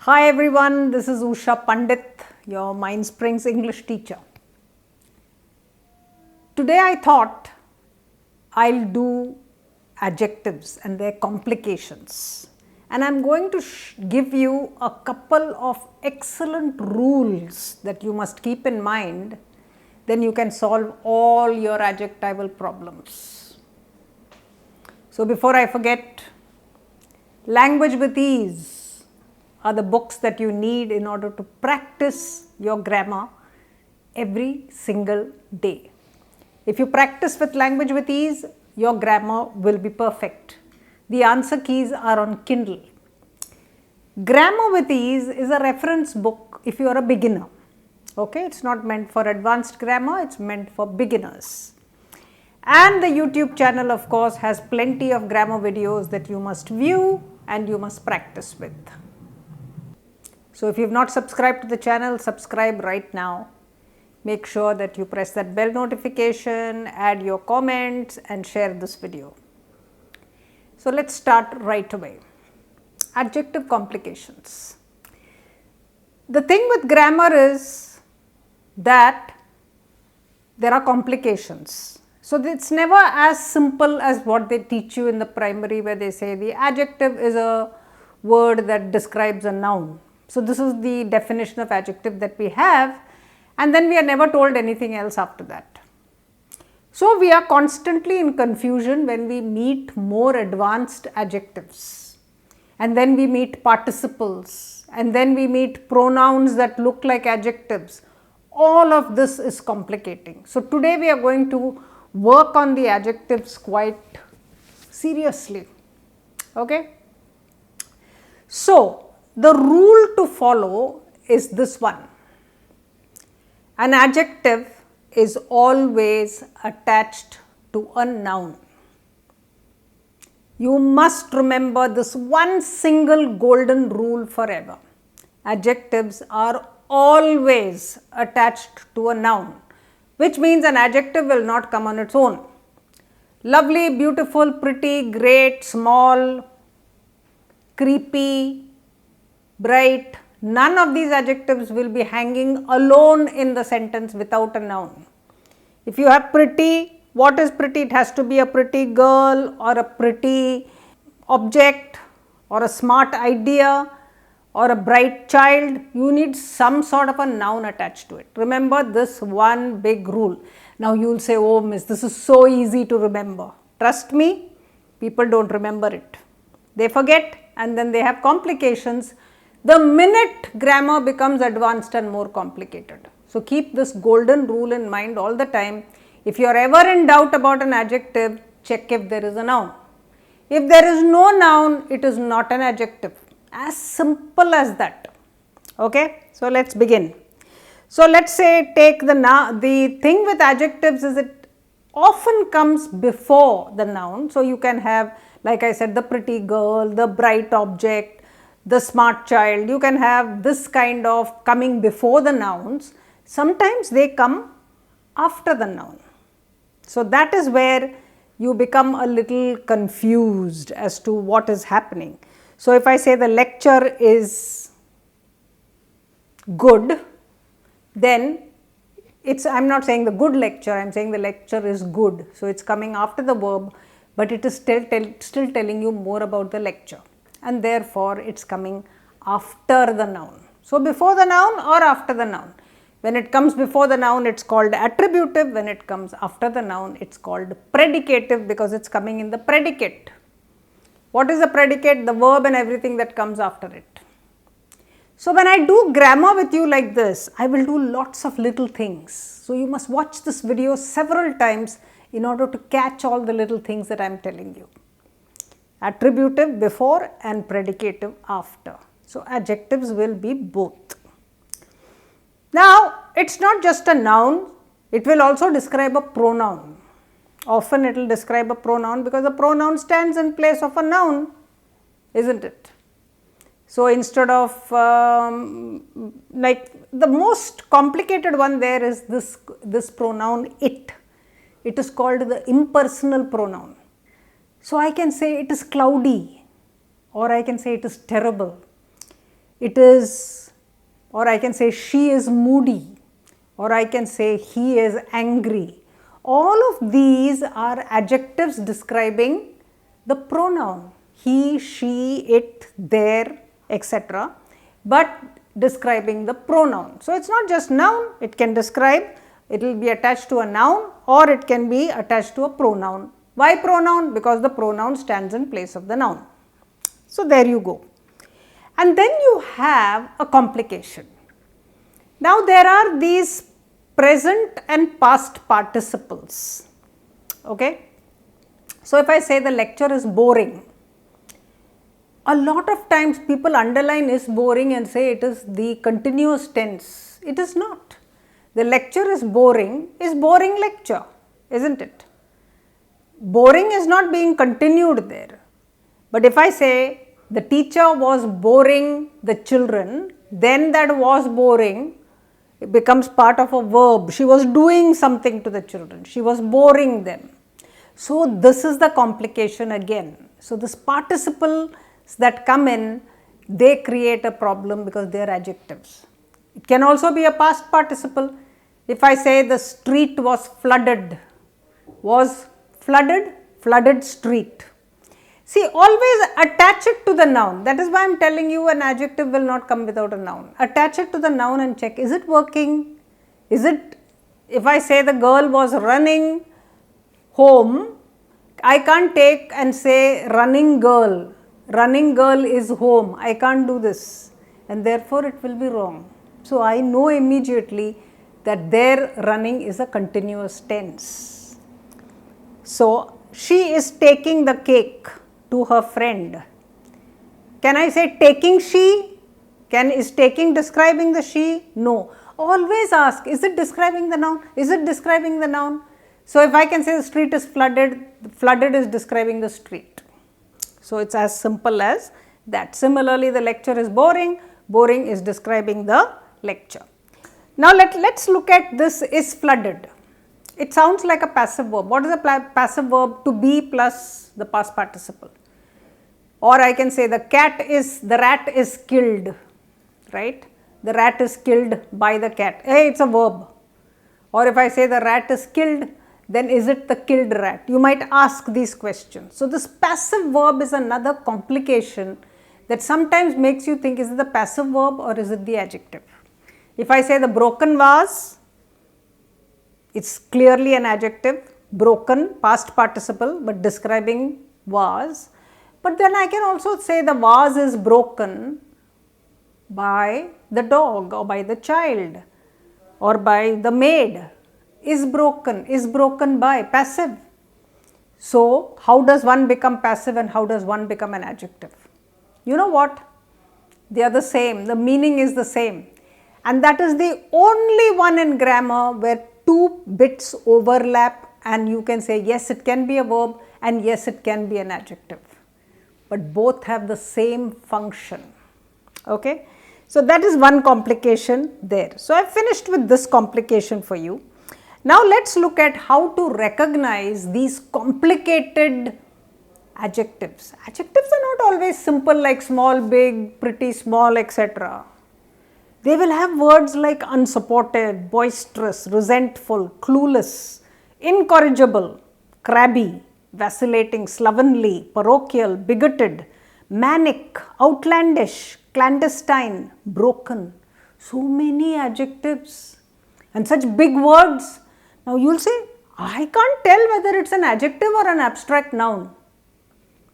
Hi everyone, this is Usha Pandit, your Mind Springs English teacher. Today I thought I'll do adjectives and their complications, and I'm going to give you a couple of excellent rules that you must keep in mind. Then you can solve all your adjectival problems. So before I forget, Language with Ease are the books that you need in order to practice your grammar every single day. If you practice with Language with Ease, your grammar will be perfect. The answer keys are on Kindle. Grammar with Ease is a reference book if you are a beginner. Okay, it's not meant for advanced grammar, it's meant for beginners. And the YouTube channel, of course, has plenty of grammar videos that you must view and you must practice with. So if you have not subscribed to the channel, subscribe right now. Make sure that you press that bell notification, add your comments and share this video. So let's start right away. Adjective complications. The thing with grammar is that there are complications. So it's never as simple as what they teach you in the primary, where they say the adjective is a word that describes a noun. So this is the definition of adjective that we have, and then we are never told anything else after that. So we are constantly in confusion when we meet more advanced adjectives, and then we meet participles, and then we meet pronouns that look like adjectives. All of this is complicating. So today we are going to work on the adjectives quite seriously. Okay. So the rule to follow is this one: an adjective is always attached to a noun. You must remember this one single golden rule forever. Adjectives are always attached to a noun, which means an adjective will not come on its own. Lovely, beautiful, pretty, great, small, creepy, bright, none of these adjectives will be hanging alone in the sentence without a noun. If you have pretty, what is pretty? It has to be a pretty girl or a pretty object or a smart idea or a bright child. You need some sort of a noun attached to it. Remember this one big rule. Now you will say, oh miss, this is so easy to remember. Trust me, people don't remember it. They forget and then they have complications the minute grammar becomes advanced and more complicated. So keep this golden rule in mind all the time. If you are ever in doubt about an adjective, check if there is a noun. If there is no noun, it is not an adjective. As simple as that. Okay, so let's begin. So let's say take the thing with adjectives is it often comes before the noun. So you can have, like I said, the pretty girl, the bright object, the smart child. You can have this kind of coming before the nouns. Sometimes they come after the noun. So that is where you become a little confused as to what is happening. So if I say the lecture is good, then I'm not saying the good lecture, I'm saying the lecture is good. So it's coming after the verb, but it is still telling you more about the lecture, and therefore it's coming after the noun. So before the noun or after the noun. When it comes before the noun, it's called attributive. When it comes after the noun, it's called predicative, because it's coming in the predicate. What is the predicate? The verb and everything that comes after it. So when I do grammar with you like this, I will do lots of little things. So you must watch this video several times in order to catch all the little things that I am telling you. Attributive before and predicative after. So adjectives will be both. Now it's not just a noun, it will also describe a pronoun. Often it will describe a pronoun because a pronoun stands in place of a noun, isn't it? So instead of like the most complicated one there is this pronoun it. It is called the impersonal pronoun. So I can say it is cloudy, or I can say it is terrible. it is, or I can say she is moody, or I can say he is angry. All of these are adjectives describing the pronoun he, she, it, their, etc., but describing the pronoun. So, it is not just noun, it can describe, it will be attached to a noun or it can be attached to a pronoun. Why pronoun? Because the pronoun stands in place of the noun. So, there you go. And then you have a complication. Now, there are these present and past participles. Okay? So, if I say the lecture is boring, a lot of times people underline is boring and say it is the continuous tense. It is not. The lecture is boring lecture, isn't it? Boring is not being continued there. But if I say the teacher was boring the children, then that was boring, it becomes part of a verb. She was doing something to the children. She was boring them. So, this is the complication again. So, this participle that come in, they create a problem because they are adjectives. It can also be a past participle. If I say the street was flooded, flooded street. See, always attach it to the noun. That is why I am telling you an adjective will not come without a noun. Attach it to the noun and check, is it working? Is it, if I say the girl was running home, I can't take and say running girl is home. I can't do this and therefore it will be wrong. So, I know immediately that their running is a continuous tense. So, she is taking the cake to her friend. Can I say taking she? Is taking describing the she? No. Always ask, is it describing the noun? Is it describing the noun? So, if I can say the street is flooded, flooded is describing the street. So, it is as simple as that. Similarly, the lecture is boring, boring is describing the lecture. Now, let us look at this is flooded. It sounds like a passive verb. What is a passive verb? To be plus the past participle. Or I can say the rat is killed, right? The rat is killed by the cat. Hey, it is a verb. Or if I say the rat is killed, then is it the killed rat? You might ask these questions. So, this passive verb is another complication that sometimes makes you think, is it the passive verb or is it the adjective? If I say the broken vase, it is clearly an adjective, broken, past participle, but describing vase. But then I can also say the vase is broken by the dog or by the child or by the maid. Is broken by, passive. So, how does one become passive and how does one become an adjective? You know what? They are the same, the meaning is the same, and that is the only one in grammar where two bits overlap and you can say yes, it can be a verb and yes, it can be an adjective, but both have the same function. Okay? So, that is one complication there. So, I have finished with this complication for you. Now, let us look at how to recognize these complicated adjectives. Adjectives are not always simple like small, big, pretty, small, etc. They will have words like unsupported, boisterous, resentful, clueless, incorrigible, crabby, vacillating, slovenly, parochial, bigoted, manic, outlandish, clandestine, broken. So many adjectives and such big words. Now, you will say, I can't tell whether it is an adjective or an abstract noun.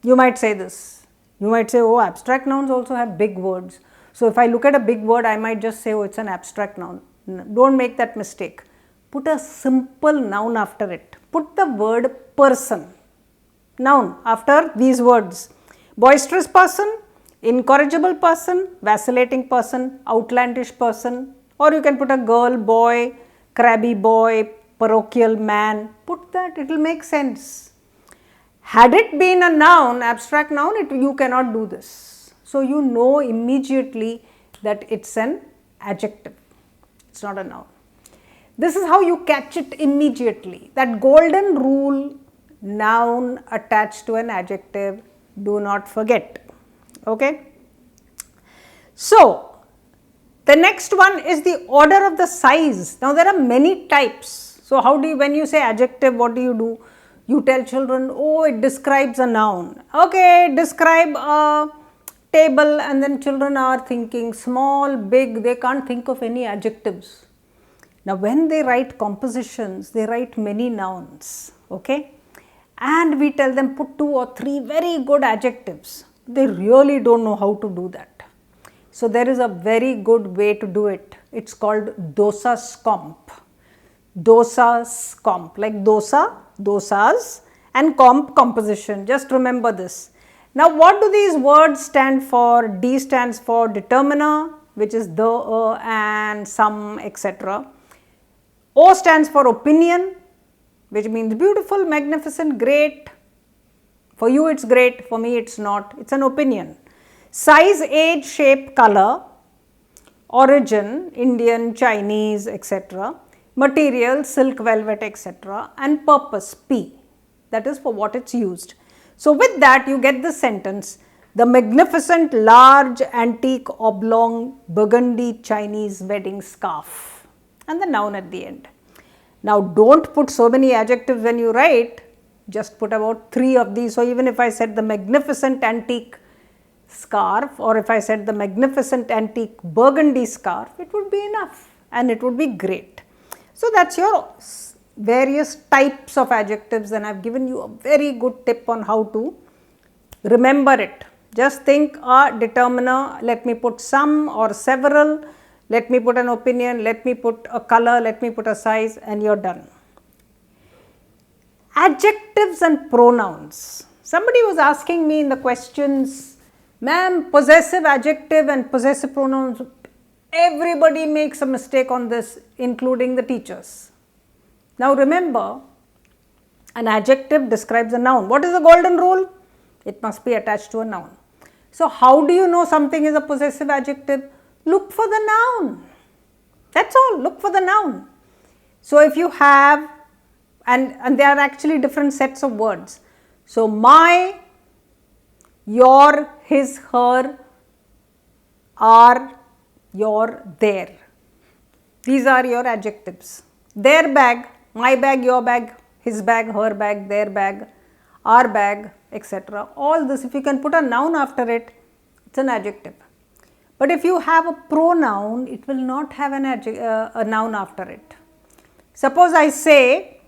You might say this. You might say, oh, abstract nouns also have big words. So, if I look at a big word, I might just say, oh, it is an abstract noun. Don't make that mistake. Put a simple noun after it. Put the word person, noun, after these words. Boisterous person, incorrigible person, vacillating person, outlandish person, or you can put a girl, boy, crabby boy, parochial man. Put that, it will make sense. Had it been a noun, abstract noun, you cannot do this. So, you know immediately that it is an adjective, it is not a noun. This is how you catch it immediately. That golden rule, noun attached to an adjective, do not forget. Okay? So, the next one is the order of the size. Now, there are many types. So, how do you, when you say adjective, what do? You tell children, oh, it describes a noun. Okay, describe a table, and then children are thinking small, big, they can't think of any adjectives. Now, when they write compositions, they write many nouns, okay? And we tell them put 2 or 3 very good adjectives. They really don't know how to do that. So, there is a very good way to do it. It's called dosas comp. Dosas comp, like dosa, dosas, and comp, composition. Just remember this. Now, what do these words stand for? D stands for determiner, which is the, and, some, etc. O stands for opinion, which means beautiful, magnificent, great. For you it's great, for me it's not, it's an opinion. Size, age, shape, color, origin, Indian, Chinese, etc. Material, silk, velvet, etc. And purpose, P, that is for what it's used. So, with that you get the sentence, the magnificent, large, antique, oblong, burgundy Chinese wedding scarf, and the noun at the end. Now, don't put so many adjectives when you write, just put about 3 of these. So, even if I said the magnificent antique scarf, or if I said the magnificent antique burgundy scarf, it would be enough and it would be great. So, that is your various types of adjectives, and I have given you a very good tip on how to remember it. Just think a determiner, let me put some or several, let me put an opinion, let me put a color, let me put a size, and you are done. Adjectives and pronouns. Somebody was asking me in the questions, ma'am, possessive adjective and possessive pronouns, everybody makes a mistake on this, including the teachers. Now remember, an adjective describes a noun. What is the golden rule? It must be attached to a noun. So, how do you know something is a possessive adjective? Look for the noun. That's all, look for the noun. So, if you have, and there are actually different sets of words. So, my, your, his, her, our, your, their. These are your adjectives. Their bag, my bag, your bag, his bag, her bag, their bag, our bag, etc. All this, if you can put a noun after it, it's an adjective. But if you have a pronoun, it will not have a noun after it. Suppose I say,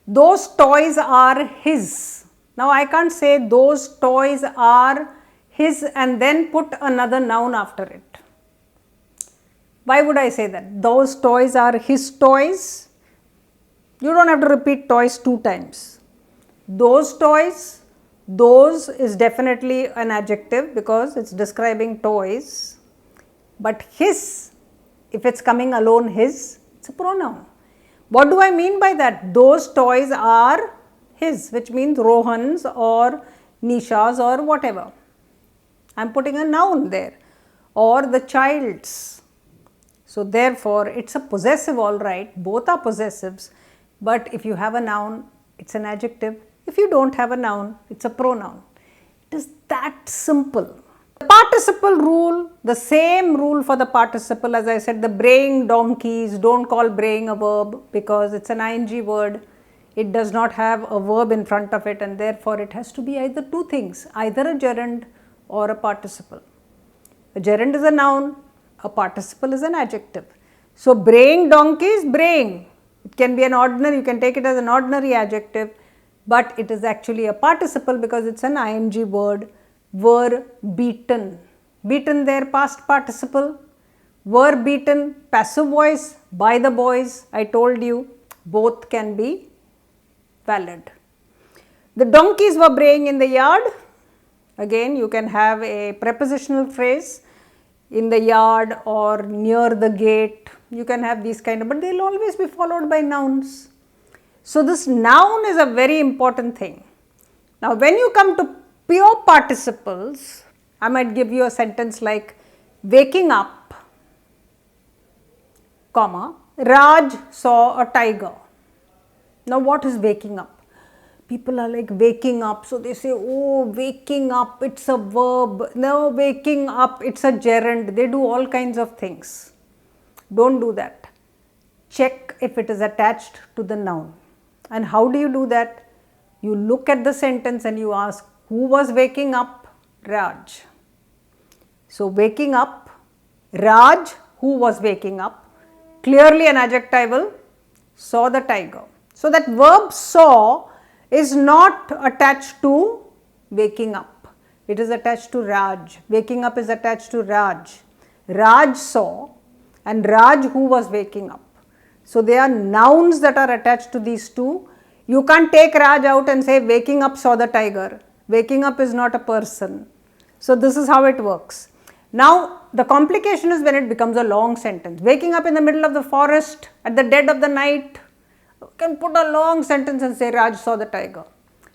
those toys are his. Now I can't say those toys are his and then put another noun after it. Why would I say that? Those toys are his toys. You don't have to repeat toys 2 times. Those toys, those is definitely an adjective because it's describing toys, but his, if it's coming alone his, it's a pronoun. What do I mean by that? Those toys are his, which means Rohan's or Nisha's or whatever. I am putting a noun there, or the child's. So, therefore, it's a possessive, all right, both are possessives, but if you have a noun, it's an adjective. If you don't have a noun, it's a pronoun. It is that simple. The participle rule, the same rule for the participle, as I said, the braying donkeys, don't call braying a verb because it's an ing word. It does not have a verb in front of it, and therefore it has to be either 2 things, either a gerund or a participle. A gerund is a noun, a participle is an adjective. So, braying donkeys, braying. It can be an ordinary, you can take it as an ordinary adjective, but it is actually a participle because it's an ing word. Were beaten. Beaten there, past participle. Were beaten, passive voice, by the boys. I told you, both can be valid. The donkeys were braying in the yard. Again, you can have a prepositional phrase, in the yard or near the gate. You can have these kind of, but they will always be followed by nouns. So, this noun is a very important thing. Now, when you come to pure participles, I might give you a sentence like waking up, comma, Raj saw a tiger. Now, what is waking up? People are like waking up, so they say, oh, waking up, it's a verb. No, waking up, it's a gerund. They do all kinds of things. Don't do that. Check if it is attached to the noun. And how do you do that? You look at the sentence and you ask, who was waking up? Raj. So, waking up, Raj, who was waking up, clearly an adjectival, saw the tiger. So, that verb saw is not attached to waking up. It is attached to Raj. Waking up is attached to Raj. Raj saw and Raj who was waking up. So, they are nouns that are attached to these two. You can't take Raj out and say waking up saw the tiger. Waking up is not a person. So, this is how it works. Now, the complication is when it becomes a long sentence. Waking up in the middle of the forest at the dead of the night. You can put a long sentence and say Raj saw the tiger.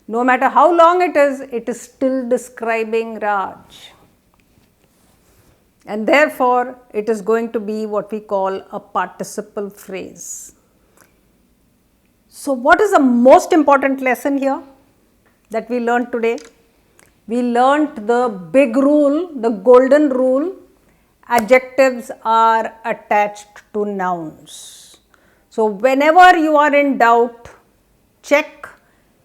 No matter how long it is still describing Raj. And therefore, it is going to be what we call a participle phrase. So, what is the most important lesson here that we learned today? We learnt the big rule, the golden rule, adjectives are attached to nouns. So, whenever you are in doubt, check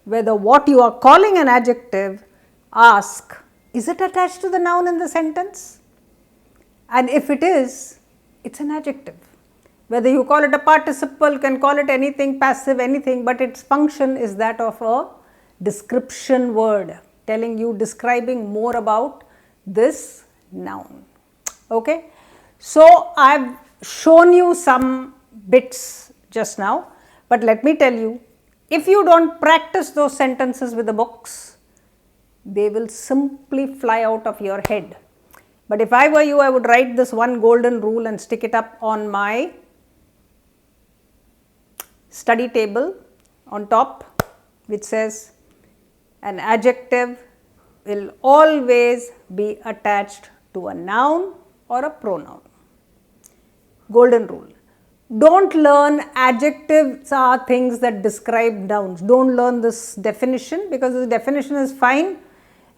whether what you are calling an adjective, ask, is it attached to the noun in the sentence? And if it is, it's an adjective. Whether you call it a participle, can call it anything, passive, anything, but its function is that of a description word, telling you, describing more about this noun. Okay. So, I have shown you some bits just now, but let me tell you, if you don't practice those sentences with the books, they will simply fly out of your head. But if I were you, I would write this one golden rule and stick it up on my study table on top, which says an adjective will always be attached to a noun or a pronoun. Golden rule. Don't learn adjectives are things that describe nouns. Don't learn this definition, because this definition is fine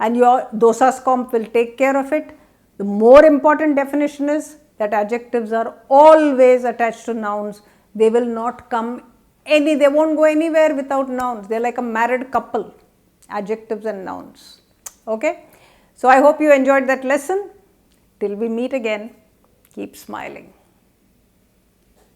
and your dosas comp will take care of it. The more important definition is that adjectives are always attached to nouns. They will not come they won't go anywhere without nouns. They are like a married couple, adjectives and nouns. Okay. So, I hope you enjoyed that lesson. Till we meet again, keep smiling.